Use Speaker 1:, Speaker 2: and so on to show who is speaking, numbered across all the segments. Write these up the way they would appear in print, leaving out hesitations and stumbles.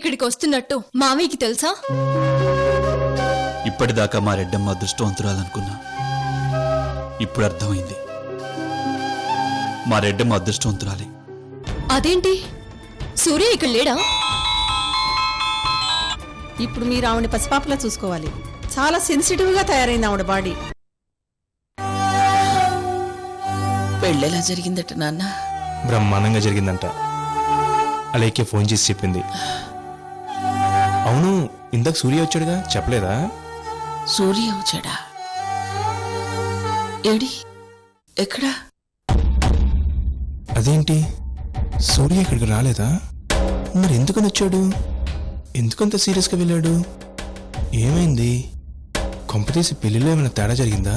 Speaker 1: ఇక్కడికి వస్తున్నట్టు మామయ్యకి తెలుసా?
Speaker 2: ఇప్పటిదాకా మా రెడ్డమ్మ అదృష్టవంతురాలనుకున్నా. ఇప్పుడు అర్థమైంది, మా రెడ్డమ్మ అదృష్టవంతురాలి.
Speaker 1: అదేంటి, సూర్య ఇక్కడ లేడా?
Speaker 3: ఇప్పుడు మీరు ఆవిడ పసిపాపలా చూసుకోవాలి. చాలా సెన్సిటివ్గా తయారైంది ఆవిడ బాడీ.
Speaker 4: పెళ్ళెలా జరిగిందట నాన్న?
Speaker 5: బ్రహ్మాండంగా జరిగిందంట. అలాగే ఫోన్ చేసి చెప్పింది. అవును, ఇందాక సూర్య వచ్చాడుగా, చెప్పలేదా?
Speaker 4: సూర్య వచ్చాడా? ఏడి, ఎక్కడా?
Speaker 5: అదేంటి, సూర్య ఇక్కడికి రాలేదా? మరి ఎందుకని వచ్చాడు? ఎందుకంత సీరియస్గా వెళ్ళాడు? ఏమైంది? కొంపతీసి పెళ్లిలో ఏమైనా తేడా జరిగిందా?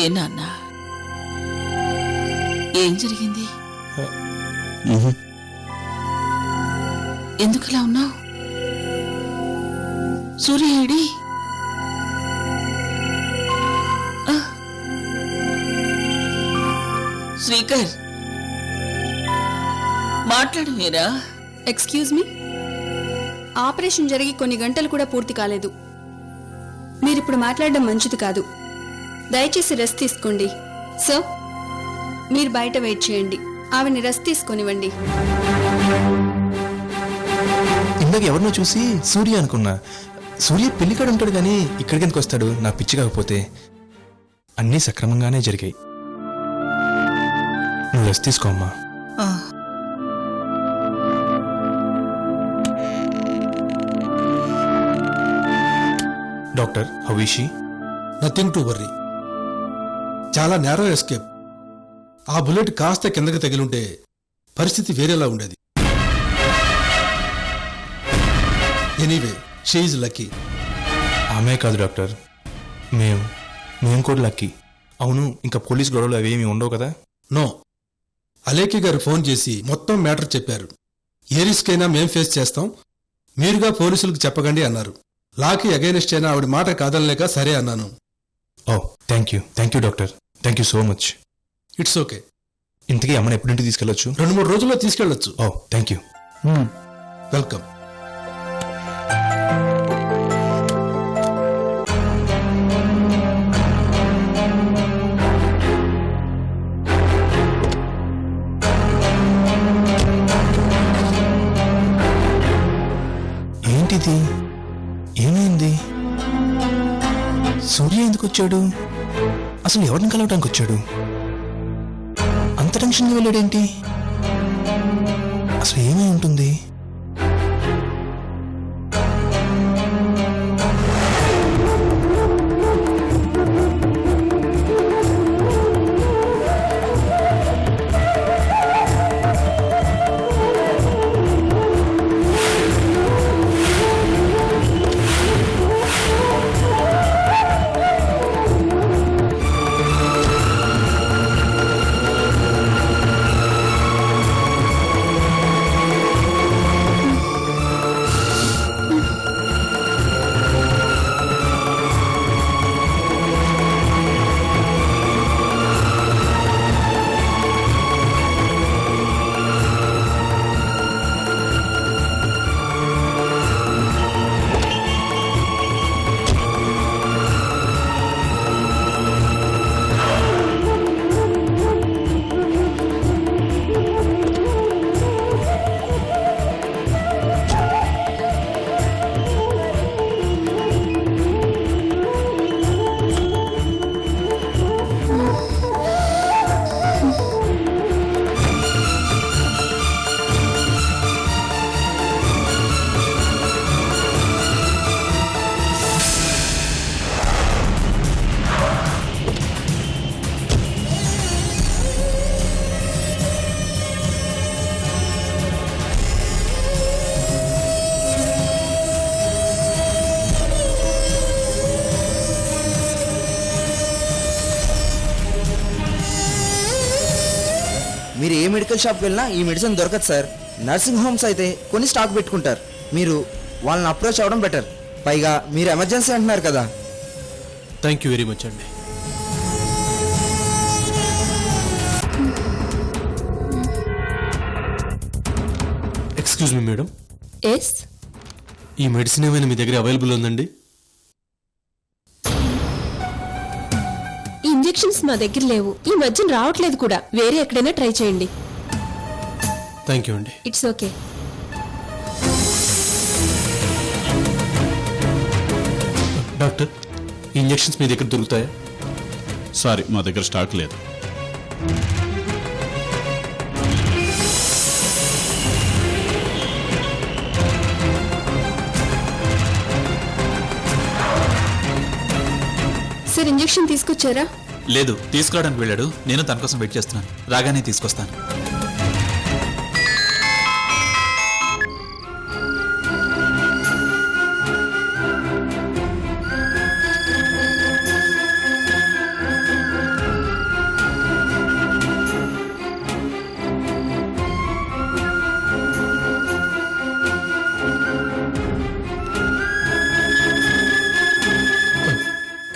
Speaker 4: ఏ నాన్న, ఏం జరిగింది? ఎందుకలా ఉన్నావు? సూర్య ఏడి? శ్రీకర్, మాట్లాడు మీరా.
Speaker 6: ఎక్స్క్యూజ్ మీ, ఆపరేషన్ జరిగి కొన్ని గంటలు కూడా పూర్తి కాలేదు. మీరిప్పుడు మాట్లాడడం మంచిది కాదు. దయచేసి రెస్ట్ తీసుకోండి. సో మీరు బయట వెయిట్ చేయండి, ఆవిని రెస్ట్ తీసుకొనివ్వండి.
Speaker 5: ఇందాక ఎవరినో చూసి సూర్య అనుకున్నా. సూర్య పెళ్లికాడు ఉంటాడు కానీ ఇక్కడికి ఎందుకు వస్తాడు? నా పిచ్చి కాకపోతే. అన్నీ సక్రమంగానే జరిగాయి. నువ్వు రెస్ట్ తీసుకో అమ్మా. Doctor, how is she?
Speaker 7: Nothing to worry. చాలా నేరో ఎస్కేప్. ఆ బుల్లెట్ కాస్త కిందకి తగిలుంటే పరిస్థితి వేరేలా ఉండేది. Anyway, she is lucky.
Speaker 5: ఆమె కాదు డాక్టర్, మేము కూడా లక్కీ. అవును, ఇంకా పోలీస్ గొడవలు అవేమీ ఉండవు కదా?
Speaker 7: నో, అలేఖి గారు ఫోన్ చేసి మొత్తం మ్యాటర్ చెప్పారు. ఏ రిస్క్ అయినా మేం ఫేస్ చేస్తాం, మీరుగా పోలీసులకు చెప్పకండి అన్నారు. లాకి అగైనెస్ట్ అయినా ఆవిడ మాట కాదనలేక సరే అన్నాను.
Speaker 5: ఓ, thank you doctor, thank you so much.
Speaker 7: It's okay.
Speaker 5: ఇంతకీ అమ్మని ఎప్పుడింటికి తీసుకెళ్ళొచ్చు?
Speaker 7: 2-3 రోజుల్లో తీసుకెళ్లొచ్చు.
Speaker 5: ఓ, థ్యాంక్ యూ.
Speaker 7: వెల్కమ్.
Speaker 5: ఏంటిది? ఏమైంది? సూర్య ఎందుకు వచ్చాడు? అసలు ఎవరిని కలవటానికి వచ్చాడు? అంత టెన్షన్గా వెళ్ళాడేంటి? అసలు ఏమై ఉంటుంది?
Speaker 8: మీరు ఏ మెడికల్ షాప్కి వెళ్ళినా ఈ మెడిసిన్ దొరకదు సార్. నర్సింగ్ హోమ్స్ అయితే కొన్ని స్టాక్ పెట్టుకుంటారు. మీరు వాళ్ళని అప్రోచ్ అవ్వడం బెటర్. పైగా మీరు ఎమర్జెన్సీ అంటున్నారు కదా.
Speaker 7: థ్యాంక్ యూ వెరీ మచ్ అండి.
Speaker 5: Excuse me madam,
Speaker 1: yes.
Speaker 5: ఈ మెడిసిన్ ఏమైనా మీ దగ్గర అవైలబుల్ ఉందండి?
Speaker 3: ఇంజెక్షన్స్ మా దగ్గర లేవు, ఈ మధ్యన రావట్లేదు కూడా. వేరే ఎక్కడైనా ట్రై చేయండి.
Speaker 5: థ్యాంక్ యూ అండి.
Speaker 3: It's okay.
Speaker 5: డాక్టర్, ఈ ఇంజెక్షన్స్ మీ దగ్గర దొరుకుతాయా?
Speaker 2: సారీ, మా దగ్గర స్టాక్ లేదు.
Speaker 6: సార్ ఇంజెక్షన్ తీసుకొచ్చారా?
Speaker 2: లేదు, తీసుకురావడానికి వెళ్ళాడు. నేను తన కోసం వెయిట్ చేస్తున్నాను. రాగానే తీసుకొస్తాను.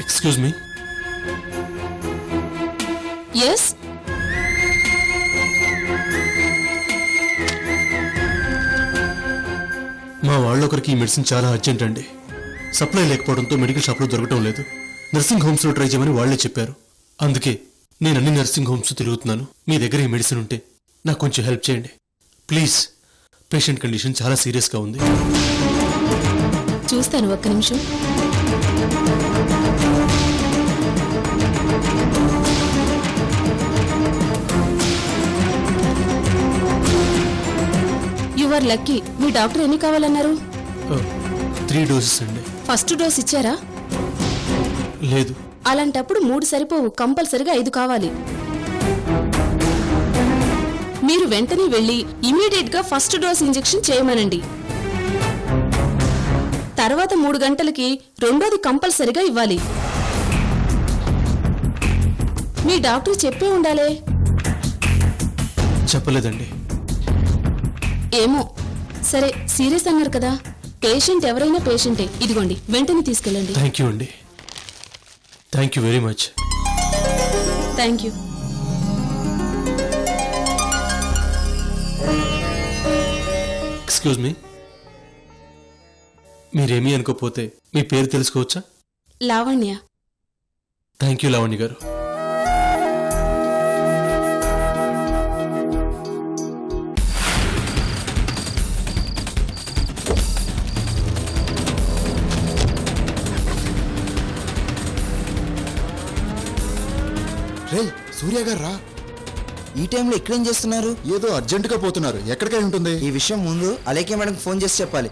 Speaker 5: Excuse me,
Speaker 1: yes.
Speaker 5: మా వాళ్ళొకరికి ఈ మెడిసిన్ చాలా అర్జెంట్ అండి. సప్లై లేకపోవడంతో మెడికల్ షాప్లో దొరకటం లేదు. నర్సింగ్ హోమ్స్లో ట్రై చేయమని వాళ్లే చెప్పారు. అందుకే నేను అన్ని నర్సింగ్ హోమ్స్ తిరుగుతున్నాను. మీ దగ్గర ఈ మెడిసిన్ ఉంటే నాకు కొంచెం హెల్ప్ చేయండి ప్లీజ్. పేషెంట్ కండిషన్ చాలా సీరియస్గా ఉంది.
Speaker 1: చూస్తాను, ఒక్క నిమిషం. You are lucky. మీ డాక్టర్ ఎన్ని కావాలన్నారు?
Speaker 5: 3 డోసెస్ అండి.
Speaker 1: ఫస్ట్ డోస్ ఇచ్చారా?
Speaker 5: లేదు.
Speaker 1: అలాంటప్పుడు 3 సరిపోవు, కంపల్సరిగా 5 కావాలి. మీరు వెంటనే వెళ్ళి ఇమీడియట్ గా ఫస్ట్ డోస్ ఇంజెక్షన్ చేయమనండి. తర్వాత 3 గంటలకి రెండోది కంపల్సరిగా ఇవ్వాలి. మీ డాక్టర్ చెప్పే ఉండాలే.
Speaker 5: చెప్పలేదండి.
Speaker 1: ఏమో, సరే, సీరియస్ అన్నారు కదా. పేషెంట్ ఎవరైనా పేషెంటే. ఇదిగోండి, వెంటనే తీసుకెళ్ళండి.
Speaker 5: థ్యాంక్ యూ అండి. Thank you very much.
Speaker 1: Thank you.
Speaker 5: Excuse me, మీరేమీ అనుకోపోతే మీ పేరు తెలుసుకోవచ్చా?
Speaker 1: లావణ్య.
Speaker 5: థ్యాంక్ యూ లావణ్య గారు.
Speaker 9: రే సూర్య గారు రా.
Speaker 8: ఈ టైంలో ఇక్కడేం చేస్తున్నారు?
Speaker 9: ఏదో అర్జెంటుగా పోతున్నారు. ఎక్కడికై ఉంటుంది?
Speaker 8: ఈ విషయం ముందు అలేఖ్య మేడంకి ఫోన్ చేసి చెప్పాలి.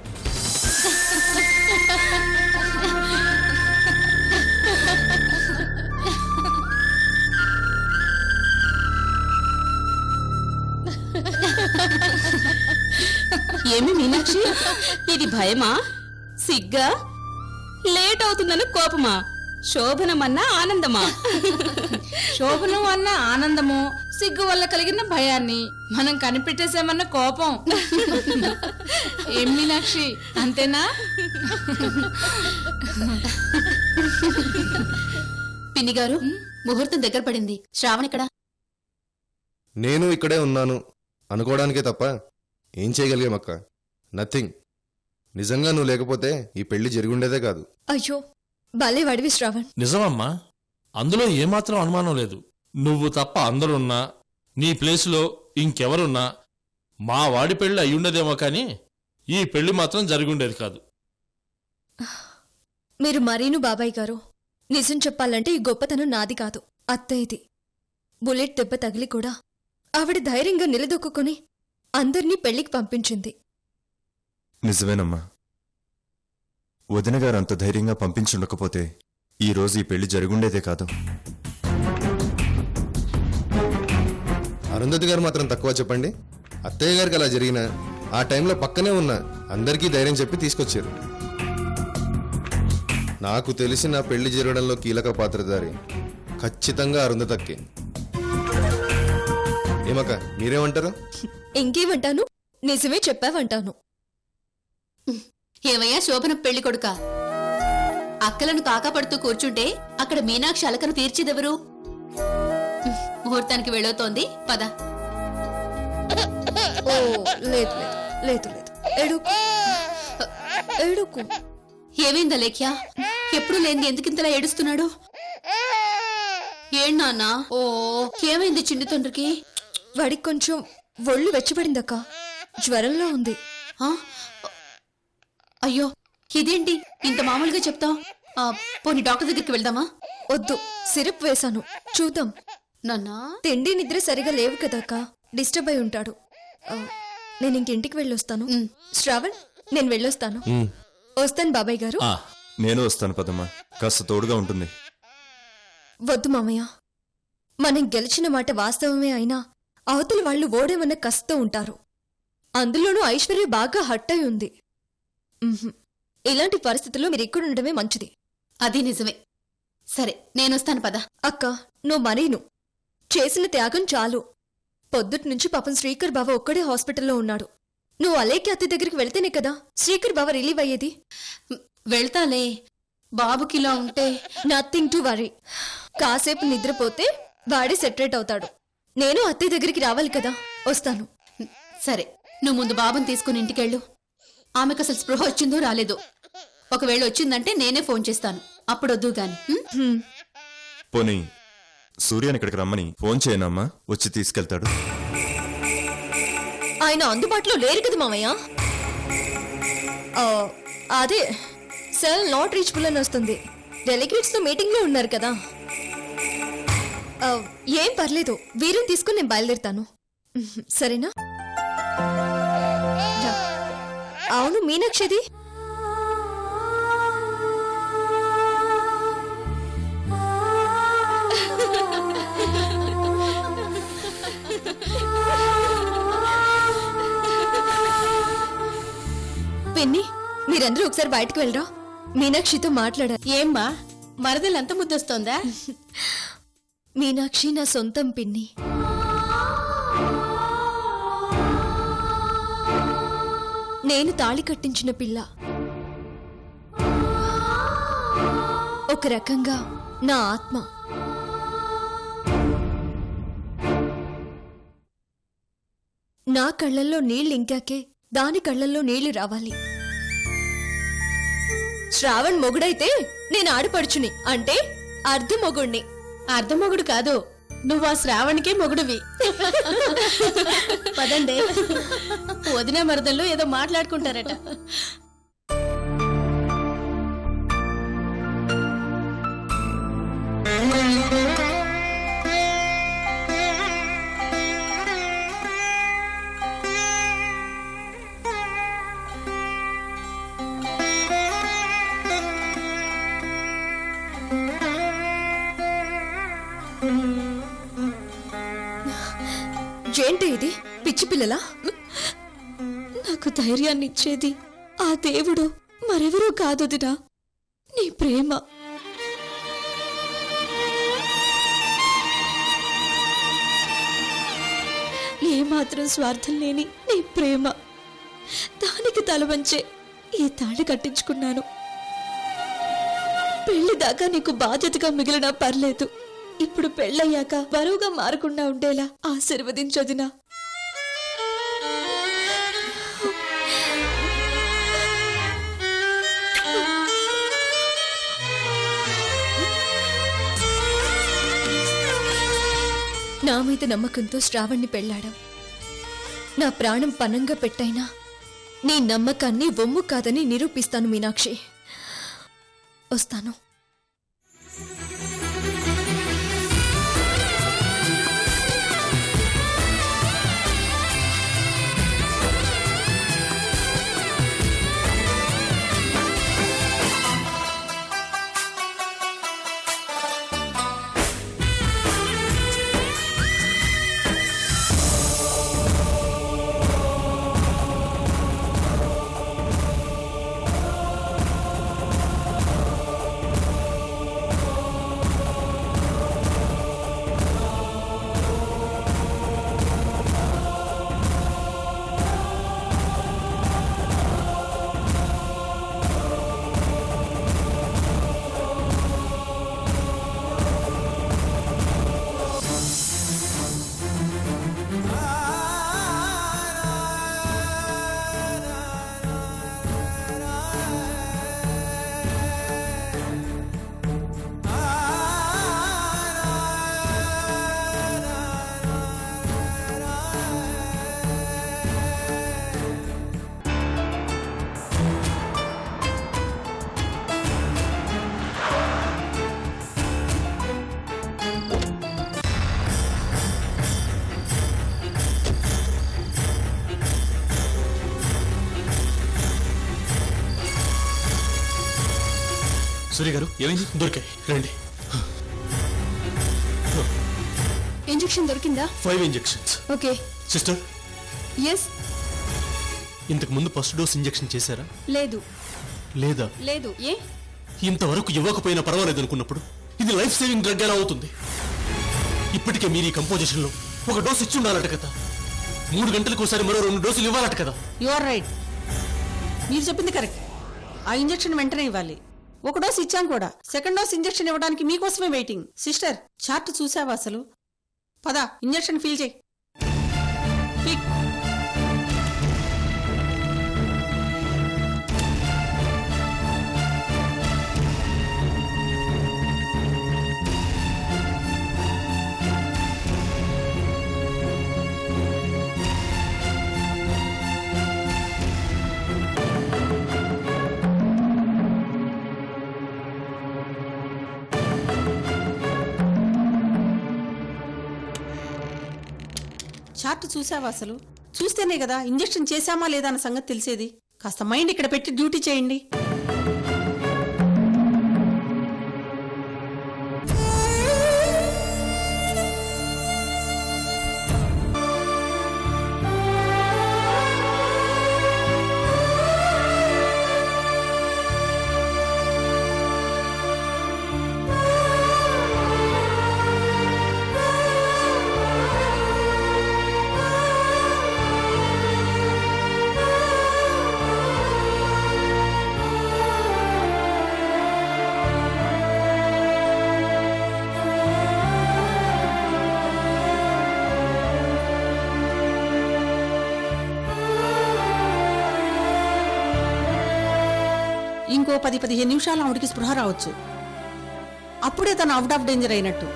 Speaker 1: ఏమి మీనాక్షి, ఇది భయమా, సిగ్గా, లేట్ అవుతుందన్న కోపమా, శోభనమన్నా ఆనందమా?
Speaker 3: శోభనం అన్న ఆనందము, సిగ్గు వల్ల కలిగిన భయాన్ని మనం కనిపెట్టేసామన్న కోపం. ఏం మీనాక్షి, అంతేనా?
Speaker 1: పిన్ని గారు, ముహూర్తం దగ్గర పడింది. శ్రావణ్ ఇక్కడ.
Speaker 9: నేను ఇక్కడే ఉన్నాను అనుకోవడానికే తప్ప ఏం చేయగలిగామక్క? నథింగ్. నిజంగా నువ్వు లేకపోతే ఈ పెళ్లి జరిగుండేదే కాదు.
Speaker 1: అయ్యో, భలే వాడివి శ్రావణ్.
Speaker 10: నిజమమ్మా, అందులో ఏమాత్రం అనుమానం లేదు. నువ్వు తప్ప అందరున్నా, నీ ప్లేసులో ఇంకెవరున్నా మా వాడి పెళ్లి అయ్యుండదేమో కానీ ఈ పెళ్లి మాత్రం జరిగుండేది కాదు.
Speaker 1: మీరు మరీను బాబాయ్ గారు. నిజం చెప్పాలంటే ఈ గొప్పతనం నాది కాదు, అత్తయ్యది. బుల్లెట్ దెబ్బ తగిలి కూడా ఆవిడ ధైర్యంగా నిలదొక్కుని అందర్నీ పెళ్లికి పంపించింది.
Speaker 9: నిజమేనమ్మా. వదిన గారు అంత ధైర్యంగా పంపించుండకపోతే ఈ రోజు ఈ పెళ్లి జరుగుండేదే కాదు. అరుంధతి గారు మాత్రం తక్కువ చెప్పండి. అత్తయ్య గారికి అలా జరిగిన ఆ టైంలో పక్కనే ఉన్న అందరికీ ధైర్యం చెప్పి తీసుకొచ్చారు. నాకు తెలిసి నా పెళ్లి జరగడంలో కీలక పాత్రధారి ఖచ్చితంగా అరుంధతక్కే. ఏమక్క, మీరేమంటారు?
Speaker 1: ఇంకేమంటాను, నిజమే చెప్పావంటాను.
Speaker 11: ఏమయ్యా శోభన పెళ్లి కొడుక, అక్కలను కాకాపడుతూ కూర్చుంటే అక్కడ మీనాక్షి అలకను తీర్చిదెవరు? ముహూర్తానికి వెళ్ళవుతోంది, పద.
Speaker 1: లేదు లేదు లేదు లేదు, ఏడుకు ఏడుకు.
Speaker 11: ఏమైందా లేఖ్యా? ఎప్పుడు లేని ఎందుకింతలా ఏడుస్తున్నాడు? ఏం నాన్నా? ఓ ఏమైంది చిన్ని తండ్రికి?
Speaker 1: వాడికి కొంచెం ఒళ్ళు వెచ్చబడిందక్క, జ్వరంలో ఉంది.
Speaker 11: ఆ? అయ్యో ఇదేంటి ఇంత మామూలుగా చెప్తాం? పోనీ డాక్టర్ దగ్గరికి వెళ్దామా?
Speaker 1: వద్దు, సిరప్ వేశాను, చూద్దాం.
Speaker 11: నాన్నా
Speaker 1: తిండి నిద్ర సరిగా లేవు కదక్క, డిస్టర్బ్ అయి ఉంటాడు. నేను ఇంటికి వెళ్ళొస్తాను. శ్రావణ్, నేను వెళ్ళొస్తాను. వస్తాను బాబాయ్ గారు.
Speaker 9: నేను వస్తాను పదమ్మా, కాస్త తోడుగా ఉంటుంది.
Speaker 1: వద్దు మామయ్య, మనం గెలిచిన మాట వాస్తవమే అయినా అవతల వాళ్ళు ఓడేమన్న కస్తూ ఉంటారు. అందులోనూ ఐశ్వర్య బాగా హట్ అయి ఉంది. ఇలాంటి పరిస్థితుల్లో మీరు ఇక్కడ ఉండడమే మంచిది.
Speaker 11: అది నిజమే. సరే నేనొస్తాను పద.
Speaker 1: అక్క, నువ్వు మరీను చేసిన త్యాగం చాలు. పొద్దుట్నుంచి పాపం శ్రీకర్ బావ ఒక్కడే హాస్పిటల్లో ఉన్నాడు. నువ్వు అలేకి అత్త దగ్గరికి వెళ్తేనే కదా శ్రీకర్ బావ రిలీవ్ అయ్యేది.
Speaker 11: వెళ్తాలే, బాబుకిలా ఉంటే.
Speaker 1: Nothing to worry. కాసేపు నిద్రపోతే వాడే సెటరేట్ అవుతాడు. నేను అత్తయ్య దగ్గరికి రావాలి కదా, వస్తాను.
Speaker 11: సరే నువ్వు ముందు బాబుని తీసుకుని ఇంటికెళ్ళు. ఆమెకు అసలు స్పృహ వచ్చిందో రాలేదో. ఒకవేళ వచ్చిందంటే నేనే ఫోన్ చేస్తాను, అప్పుడొద్దు గాని.
Speaker 9: పోనీ సూర్యని ఇక్కడికి రమ్మని ఫోన్ చేయనమ్మా, వచ్చి తీసుకెళ్తాడు.
Speaker 1: ఆయన అందుబాటులో లేరు కదా మామయ్య. అదే సెల్ నాట్ రీచబుల్ అని వస్తుంది. డెలిగేట్స్ తో మీటింగ్ లో ఉన్నారు కదా. ఏం పర్లేదు, వీరిని తీసుకుని నేను బయలుదేరుతాను. సరేనా? అవును, మీనాక్షిది పిన్ని, మీరందరూ ఒకసారి బయటకు వెళ్ళరా, మీనాక్షితో మాట్లాడారు.
Speaker 3: ఏమ్మా మరదలు అంత ముద్దొస్తోందా?
Speaker 1: మీనాక్షి నా సొంతం పిన్ని. నేను తాళి కట్టించిన పిల్ల. ఒక రకంగా నా ఆత్మ. నా కళ్ళల్లో నీళ్లు ఇంకాకే దాని కళ్ళల్లో నీళ్లు రావాలి. శ్రావణ్ మొగుడైతే నేను ఆడపడుచుని, అంటే అర్ధ మొగుణ్ణి.
Speaker 3: అర్ధ మొగుడు కాదు, నువ్వు ఆ శ్రావణికే మొగుడువి. పదండి, వదిన మరదళ్ళు ఏదో మాట్లాడుకుంటారట.
Speaker 1: ఏంటి ఇది, పిచ్చి పిల్లలా? నాకు ధైర్యాన్ని ఇచ్చేది ఆ దేవుడు మరెవరూ కాదొదినా, నీ ప్రేమ. ఏమాత్రం స్వార్థం లేని నీ ప్రేమ. దానికి తలవంచే ఈ తాళి కట్టించుకున్నాను. పెళ్లి దాకా నీకు బాధ్యతగా మిగిలినా పర్లేదు. ఇప్పుడు పెళ్ళయ్యాక బరువుగా మారకుండా ఉండేలా ఆశీర్వదించొదినా. నా మీద నమ్మకంతో శ్రావణ్ణి పెళ్ళాడాం. నా ప్రాణం పనంగా పెట్టైనా నీ నమ్మకాన్ని వమ్ము కాదని నిరూపిస్తాను మీనాక్షి. వస్తాను.
Speaker 5: సూర్య గారు
Speaker 2: ఏమైంది?
Speaker 5: దొరికాయి, రండి.
Speaker 6: ఇంజెక్షన్ దొరికిందా?
Speaker 5: 5 ఇంజెక్షన్స్.
Speaker 6: ఓకే.
Speaker 5: Sister,
Speaker 6: yes.
Speaker 5: ఇంతకు ముందు ఫస్ట్ డోస్ ఇంజెక్షన్ చేశారా?
Speaker 6: లేదు.
Speaker 5: లేదా?
Speaker 6: లేదు. ఏ?
Speaker 5: ఇంతవరకు ఇవ్వకపోయినా పర్వాలేదు అనుకున్నప్పుడు ఇది లైఫ్ సేవింగ్ డ్రగ్ ఎలా అవుతుంది? ఇప్పటికే మీరు ఈ కంపోజిషన్ లో ఒక డోస్ ఇచ్చి ఉండాలట కదా. 3 గంటలకు ఒకసారి మరో 2 డోసులు ఇవ్వాలట కదా.
Speaker 3: You are right. మీరు చెప్పింది కరెక్ట్. ఆ ఇంజెక్షన్ వెంటనే ఇవ్వాలి. ఒక డోస్ ఇచ్చాం కూడా. సెకండ్ డోస్ ఇంజెక్షన్ ఇవ్వడానికి మీకోసమే వెయిటింగ్. సిస్టర్, చార్ట్ చూసావా అసలు? పద, ఇంజెక్షన్ ఫీల్ చేయి. క్విక్. చార్ట్ చూసావా అసలు? చూస్తేనే కదా ఇంజెక్షన్ చేశామా లేదా అన్న సంగతి తెలిసేది. కాస్త మైండ్ ఇక్కడ పెట్టి డ్యూటీ చేయండి. ఇంకో 10-15 నిమిషాలు ఆవిడికి స్పృహ రావచ్చు. అప్పుడే తను అవుట్ ఆఫ్ డేంజర్ అయినట్టు.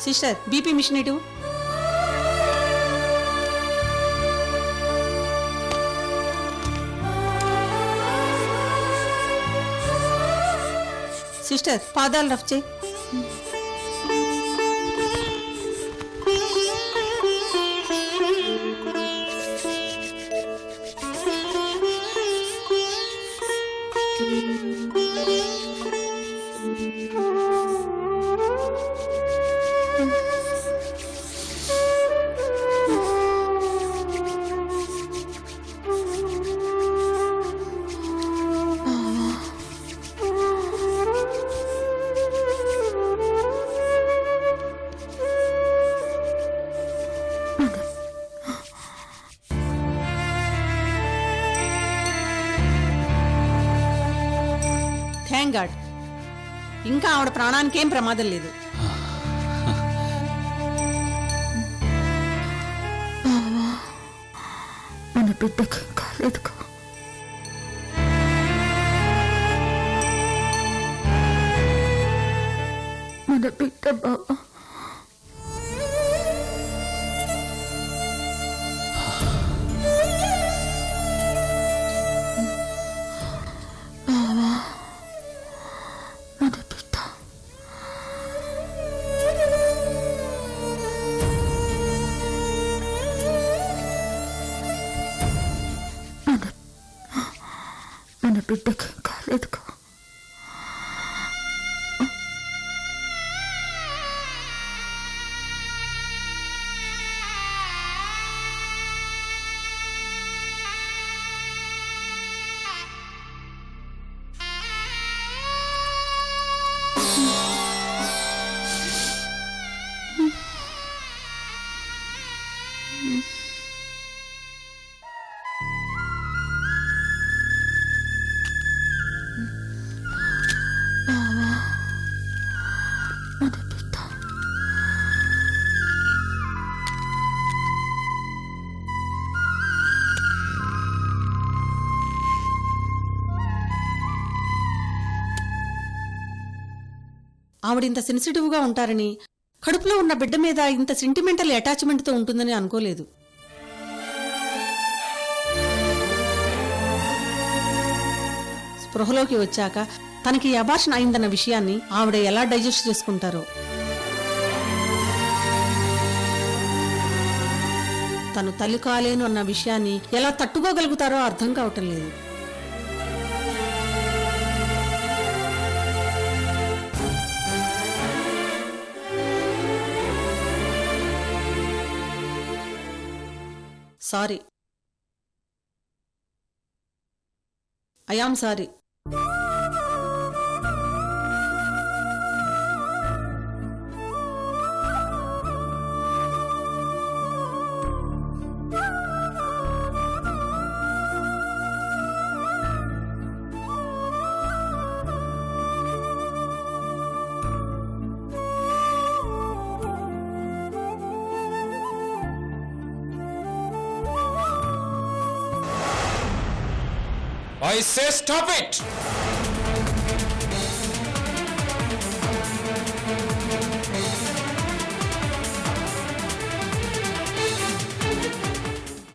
Speaker 3: సిస్టర్, బీపీ మిషన్ ఇటు. సిస్టర్, పాదాలు రఫ్ చేయి. థ్యాంక్ గాడ్, ఇంకా ఆవిడ ప్రాణానికి ఏం ప్రమాదం లేదు.
Speaker 1: మన బిడ్డకి కాలేదు. మన బిడ్డ బావా. మన బిడ్డకి కాలేదు.
Speaker 3: ఆవిడింత సెన్సిటివ్గా ఉంటారని, కడుపులో ఉన్న బిడ్డ మీద ఇంత సెంటిమెంటల్ అటాచ్మెంట్తో ఉంటుందని అనుకోలేదు. స్పృహలోకి వచ్చాక తనకి అబార్షన్ అయిందన్న విషయాన్ని ఆవిడ ఎలా డైజెస్ట్ చేసుకుంటారో. తను తల్లి కాలేను అన్న విషయాన్ని ఎలా తట్టుకోగలుగుతారో అర్థం కావటం లేదు. Sorry. I am sorry.
Speaker 12: I say stop it!